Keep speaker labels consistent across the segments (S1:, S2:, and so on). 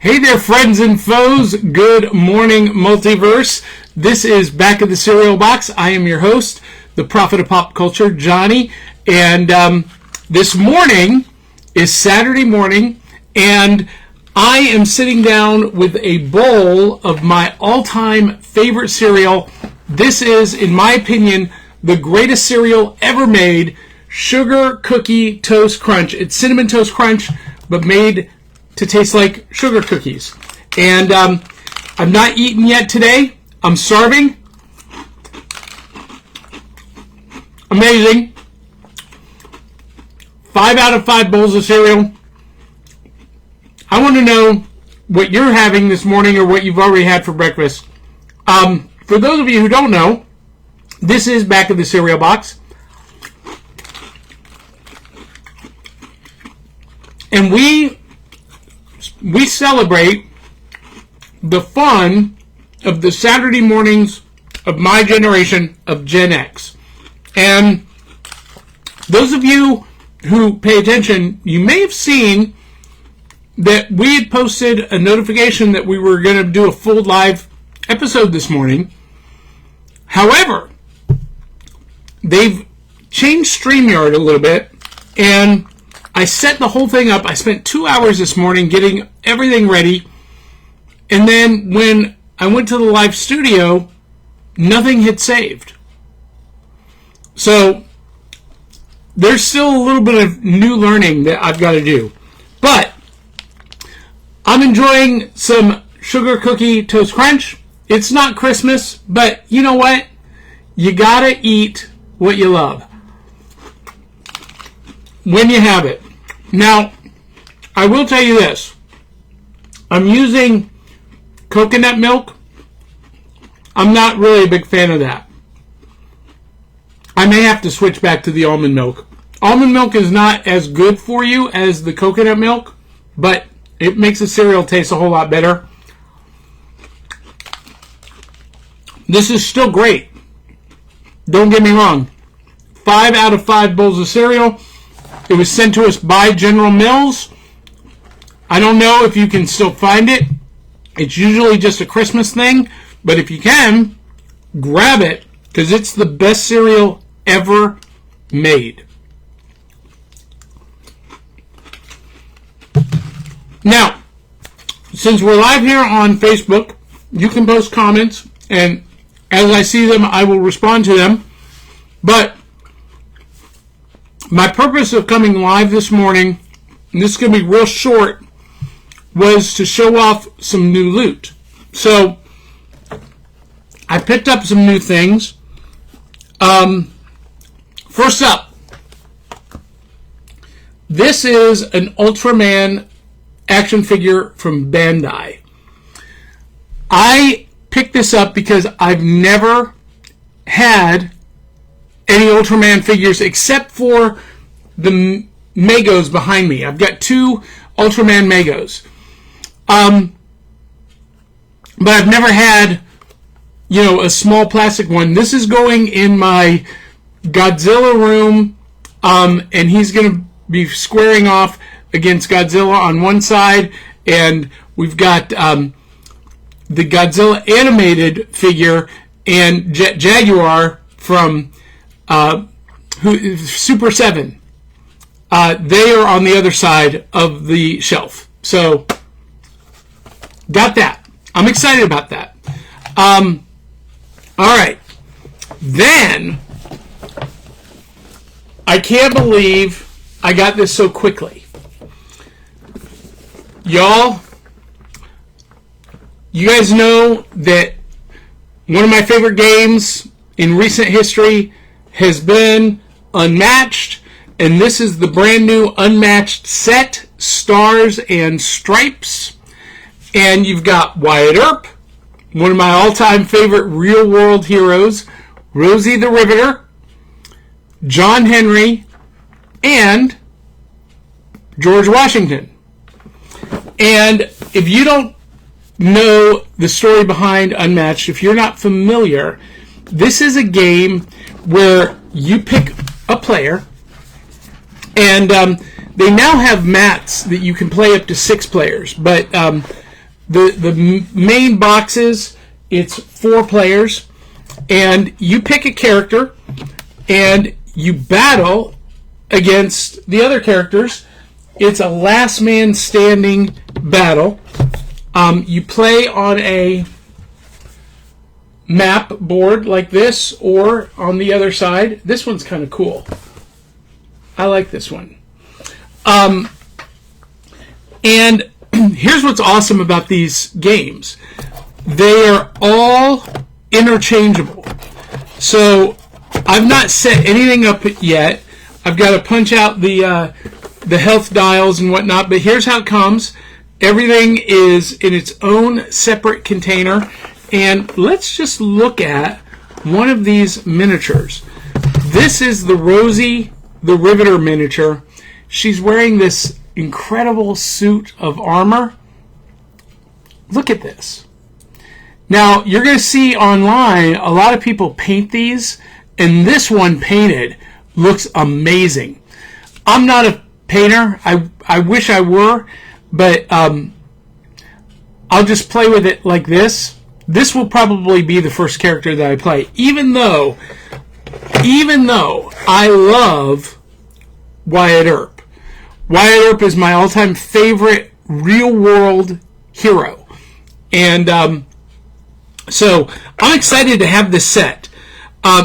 S1: Hey there, friends and foes. Good morning, Multiverse. This is Back of the Cereal Box. I am your host, the prophet of pop culture, Johnny. And this morning is Saturday morning, and I am sitting down with a bowl of my all-time favorite cereal. This is, in my opinion, the greatest cereal ever made, Sugar Cookie Toast Crunch. It's Cinnamon Toast Crunch, but made to taste like sugar cookies. And I'm not eating yet today. I'm starving. Amazing. 5 out of 5 bowls of cereal. I want to know what you're having this morning or what you've already had for breakfast. For those of you who don't know, this is Back of the Cereal Box. And we celebrate the fun of the Saturday mornings of my generation of Gen X. And those of you who pay attention, you may have seen that we had posted a notification that we were going to do a full live episode this morning. However, they've changed StreamYard a little bit, and I set the whole thing up. I spent 2 hours this morning getting everything ready. And then when I went to the live studio, nothing had saved. So there's still a little bit of new learning that I've got to do. But I'm enjoying some Sugar Cookie Toast Crunch. It's not Christmas, but you know what? You got to eat what you love when you have it. Now, I will tell you this. I'm using coconut milk. I'm not really a big fan of that. I may have to switch back to the almond milk. Almond milk is not as good for you as the coconut milk, but it makes the cereal taste a whole lot better. This is still great. Don't get me wrong. 5 out of 5 bowls of cereal. It was sent to us by General Mills. I don't know if you can still find it. It's usually just a Christmas thing. But if you can, grab it, because it's the best cereal ever made. Now, since we're live here on Facebook, you can post comments, and as I see them, I will respond to them. But my purpose of coming live this morning, and this is going to be real short, was to show off some new loot. So, I picked up some new things. First up, this is an Ultraman action figure from Bandai. I picked this up because I've never had any Ultraman figures except for the MEGOs behind me. I've got 2 Ultraman MEGOs. But I've never had, a small plastic one. This is going in my Godzilla room, and he's going to be squaring off against Godzilla on one side, and we've got the Godzilla animated figure and Jet Jaguar from Super 7. They are on the other side of the shelf. So, got that. I'm excited about that. All right. Then, I can't believe I got this so quickly. Y'all, you guys know that one of my favorite games in recent history has been UnMatched, and this is the brand new UnMatched set, Stars and Stripes. And you've got Wyatt Earp, one of my all-time favorite real-world heroes, Rosie the Riveter, John Henry, and George Washington. And if you don't know the story behind UnMatched, if you're not familiar, this is a game where you pick a player, and they now have mats that you can play up to 6 players. But The main boxes, it's 4 players, and you pick a character, and you battle against the other characters. It's a last man standing battle. You play on a map board like this, or on the other side. This one's kind of cool. I like this one. And here's what's awesome about these games. They are all interchangeable. So I've not set anything up yet. I've got to punch out the health dials and whatnot, but here's how it comes. Everything is in its own separate container. And let's just look at one of these miniatures. This is the Rosie the Riveter miniature. She's wearing this incredible suit of armor. Look at this. Now, you're going to see online a lot of people paint these, and this one painted looks amazing. I'm not a painter. I wish I were, but I'll just play with it like this. This will probably be the first character that I play, even though I love Wyatt Earp. Wyatt Earp is my all-time favorite real-world hero. And so I'm excited to have this set.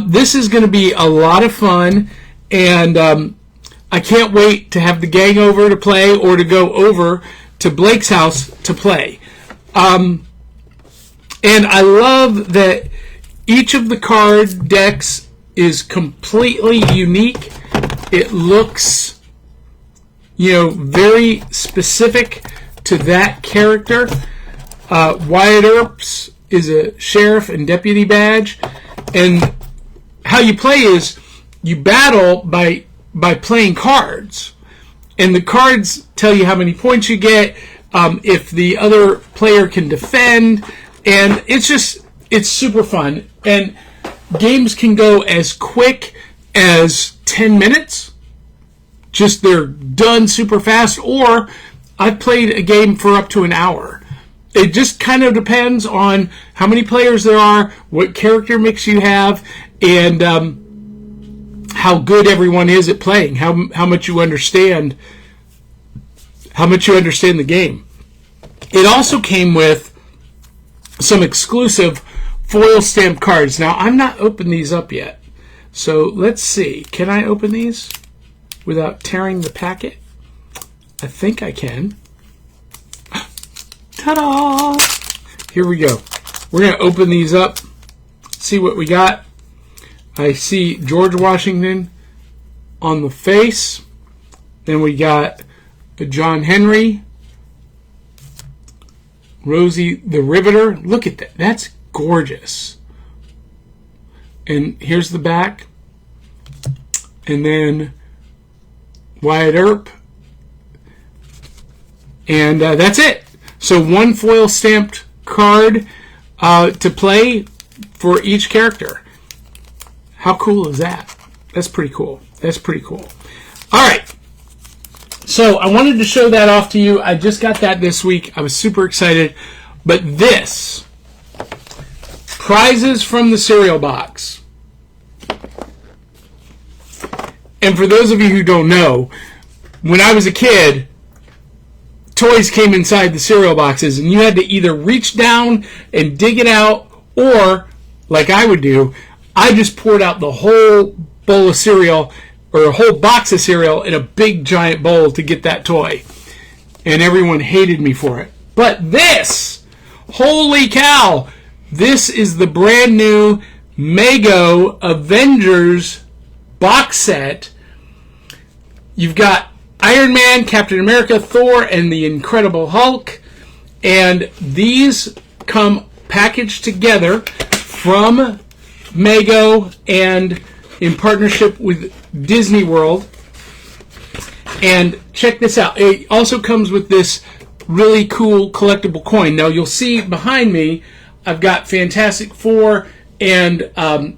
S1: This is going to be a lot of fun, and I can't wait to have the gang over to play, or to go over to Blake's house to play. And I love that each of the card decks is completely unique. It looks, very specific to that character. Wyatt Earp's is a sheriff and deputy badge. And how you play is you battle by playing cards. And the cards tell you how many points you get, if the other player can defend. And it's super fun. And games can go as quick as 10 minutes. Just they're done super fast. Or I've played a game for up to an hour. It just kind of depends on how many players there are, what character mix you have, and how good everyone is at playing, how much you understand the game. It also came with some exclusive foil stamped cards. Now, I'm not opened these up yet. So let's see. Can I open these without tearing the packet? I think I can. Ta-da! Here we go. We're going to open these up, see what we got. I see George Washington on the face. Then we got John Henry, Rosie the Riveter. Look at that. That's gorgeous. And here's the back. And then Wyatt Earp. And that's it. So one foil stamped card to play for each character. How cool is that? That's pretty cool. That's pretty cool. All right. So I wanted to show that off to you. I just got that this week. I was super excited. But this, prizes from the cereal box. And for those of you who don't know, when I was a kid, toys came inside the cereal boxes, and you had to either reach down and dig it out, or, like I would do, I just poured out the whole bowl of cereal, or a whole box of cereal, in a big giant bowl to get that toy. And everyone hated me for it. But this, holy cow, this is the brand new MEGO Avengers box set. You've got Iron Man, Captain America, Thor, and the Incredible Hulk. And these come packaged together from MEGO and in partnership with Disney World. And check this out. It also comes with this really cool collectible coin. Now you'll see behind me, I've got Fantastic Four and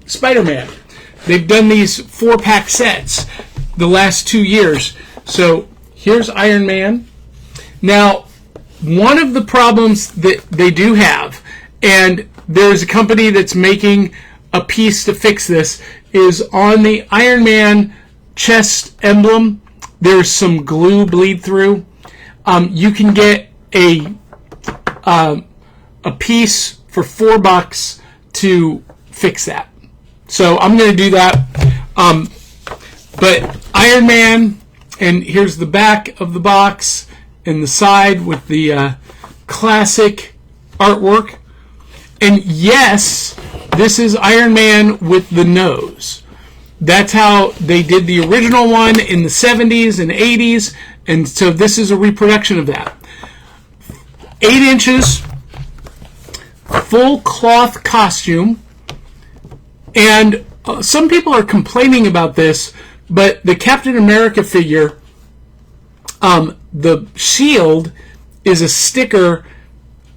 S1: Spider-Man. They've done these 4-pack sets the last 2 years. So here's Iron Man. Now, one of the problems that they do have, and there's a company that's making a piece to fix this, is on the Iron Man chest emblem, there's some glue bleed through. You can get a piece for $4 to fix that. So I'm going to do that. But Iron Man, and here's the back of the box and the side with the classic artwork. And yes, this is Iron Man with the nose. That's how they did the original one in the 70s and 80s. And so this is a reproduction of that. 8 inches, full cloth costume. And some people are complaining about this, but the Captain America figure, the shield is a sticker.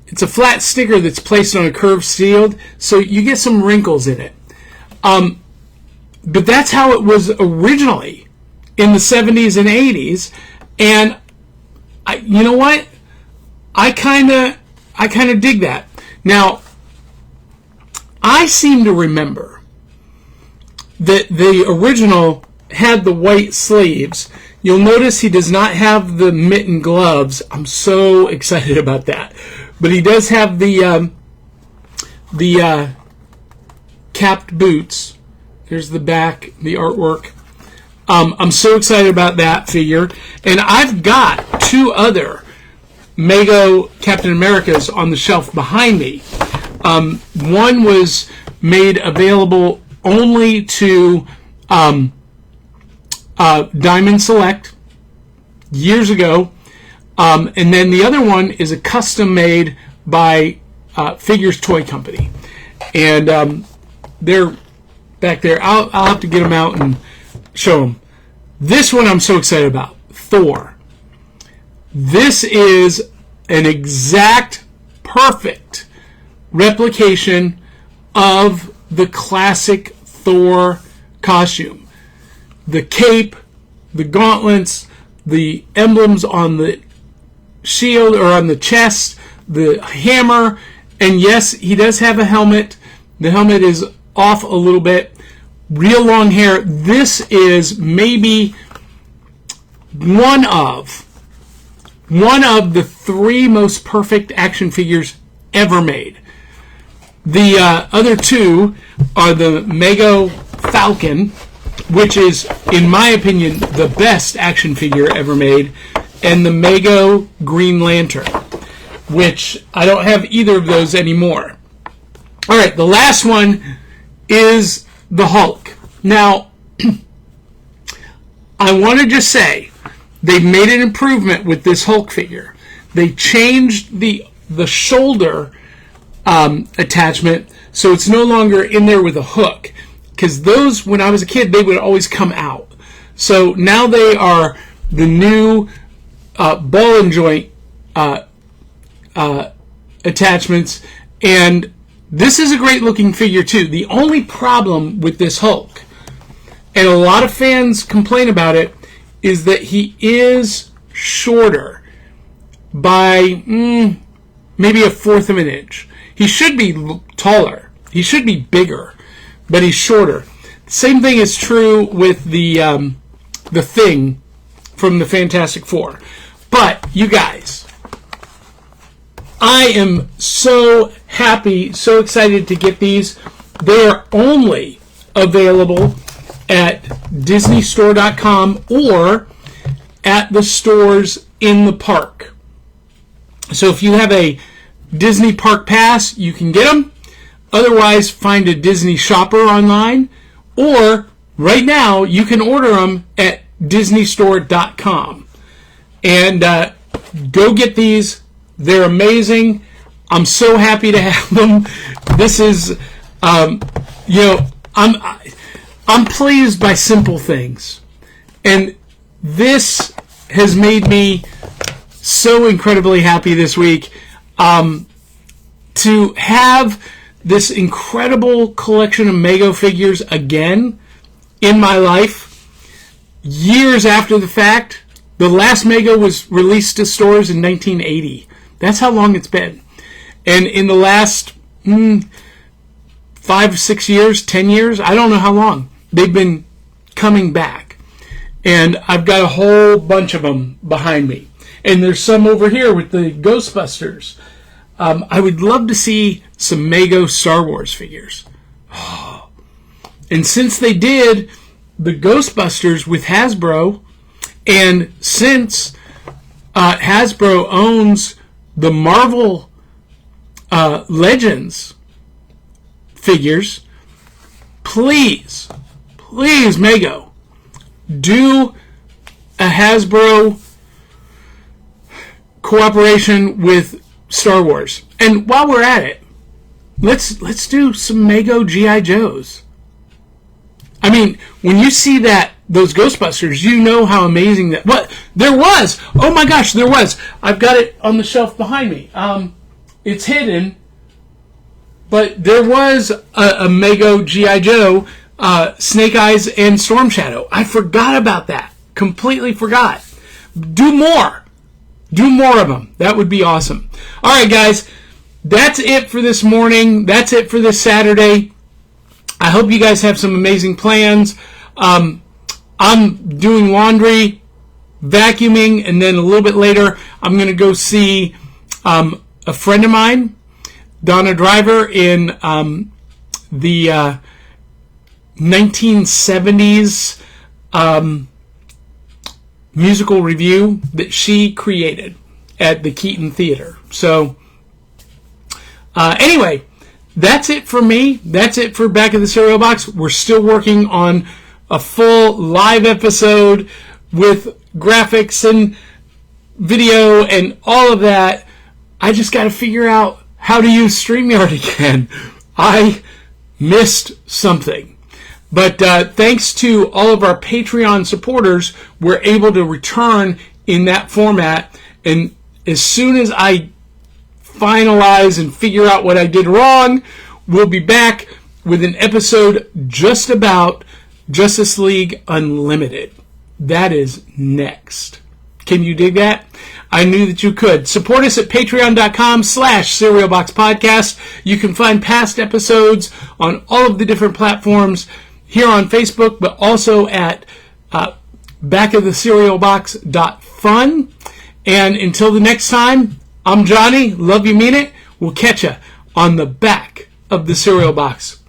S1: It's a flat sticker that's placed on a curved shield, so you get some wrinkles in it. But that's how it was originally in the 70s and 80s. And you know what? I kind of dig that. Now, I seem to remember that the original had the white sleeves. You'll notice he does not have the mitten gloves. I'm so excited about that. But he does have the capped boots. Here's the back, the artwork. I'm so excited about that figure. And I've got 2 other MEGO Captain Americas on the shelf behind me. One was made available only to Diamond Select years ago. And then the other one is a custom made by Figures Toy Company. And they're back there. I'll have to get them out and show them. This one I'm so excited about. Thor. This is an exact, perfect replication of the classic Thor costume. The cape, the gauntlets, the emblems on the shield or on the chest, the hammer, and yes, he does have a helmet. The helmet is off a little bit. Real long hair. This is maybe one of the 3 most perfect action figures ever made. The other 2 are the MEGO Falcon, which is, in my opinion, the best action figure ever made, and the MEGO Green Lantern, which I don't have either of those anymore. All right, the last one is the Hulk. Now, I want to just say, they've made an improvement with this Hulk figure. They changed the shoulder attachment, so it's no longer in there with a hook. Because those, when I was a kid, they would always come out. So now they are the new ball and joint attachments, and this is a great looking figure too. The only problem with this Hulk, and a lot of fans complain about it, is that he is shorter by maybe 1/4 of an inch. He should be taller. He should be bigger, but he's shorter. Same thing is true with the Thing from the Fantastic Four. But you guys, I am so happy, so excited to get these. They are only available at DisneyStore.com or at the stores in the park. So if you have a Disney Park Pass, you can get them. Otherwise, find a Disney shopper online, or right now you can order them at DisneyStore.com. And go get these. They're amazing. I'm so happy to have them. This is, I'm pleased by simple things, and this has made me so incredibly happy this week to have this incredible collection of MEGO figures again in my life. Years after the fact, the last MEGO was released to stores in 1980. That's how long it's been. And in the last 5, 6 years, 10 years, I don't know how long, they've been coming back. And I've got a whole bunch of them behind me. And there's some over here with the Ghostbusters. I would love to see some MEGO Star Wars figures. Oh. And since they did the Ghostbusters with Hasbro, and since Hasbro owns the Marvel Legends figures, please, MEGO, do a Hasbro cooperation with Star Wars. And while we're at it, let's do some MEGO G.I. Joes. I mean, when you see those Ghostbusters, you know how amazing that. What there was? Oh my gosh, there was. I've got it on the shelf behind me. It's hidden, but there was a MEGO G.I. Joe, Snake Eyes and Storm Shadow. I forgot about that. Completely forgot. Do more. Do more of them. That would be awesome. All right, guys. That's it for this morning. That's it for this Saturday. I hope you guys have some amazing plans. I'm doing laundry, vacuuming, and then a little bit later, I'm going to go see a friend of mine, Donna Driver, in the 1970s musical review that she created at the Keaton Theater. So, anyway, that's it for me. That's it for Back of the Cereal Box. We're still working on a full live episode with graphics and video and all of that. I just got to figure out how to use StreamYard again. I missed something. But thanks to all of our Patreon supporters, we're able to return in that format. And as soon as I finalize and figure out what I did wrong, we'll be back with an episode just about Justice League Unlimited. That is next. Can you dig that? I knew that you could. Support us at patreon.com/cerealboxpodcast. You can find past episodes on all of the different platforms here on Facebook, but also at backofthecerealbox.fun. And until the next time, I'm Johnny. Love you, mean it. We'll catch you on the back of the cereal box.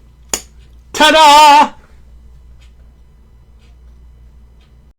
S1: Ta-da!